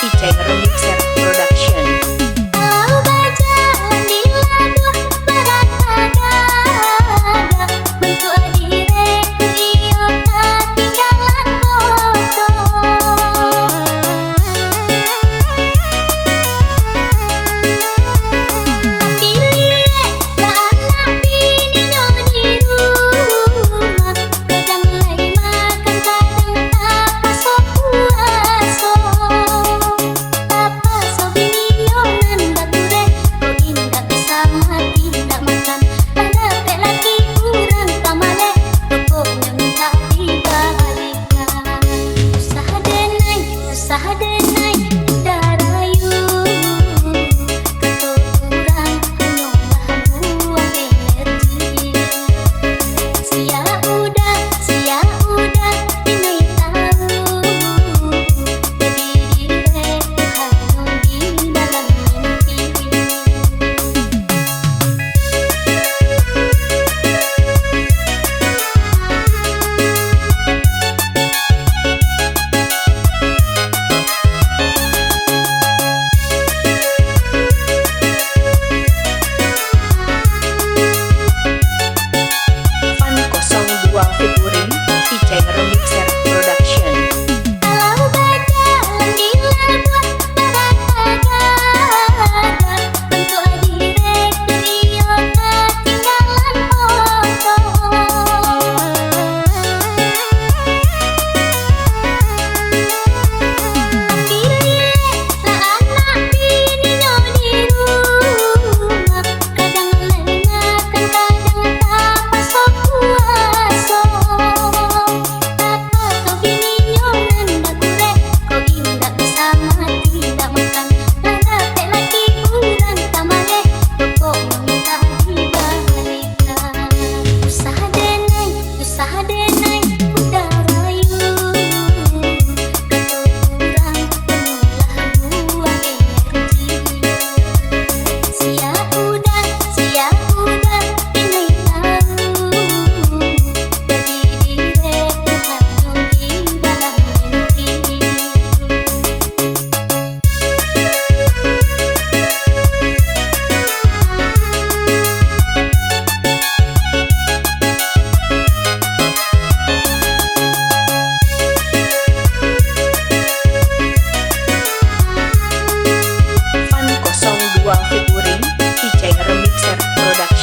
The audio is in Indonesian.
Ijai Remixer Production. Kalau berjalan di labuh beragam-agam, bentuk direk beliau ketinggalan foto. Pilih lah anak bininya di rumah, kadang lagi makan, kadang tak pasok puaso. Featuring Ijai Remixer Production. Kalau berjalan di labuh beragam-agam, bentuk direk beliau ketinggalan foto. Pilih lah anak bininya di rumah, kadang lagi makan, kadang tak pasok puaso. Featuring Ijai Remixer Production.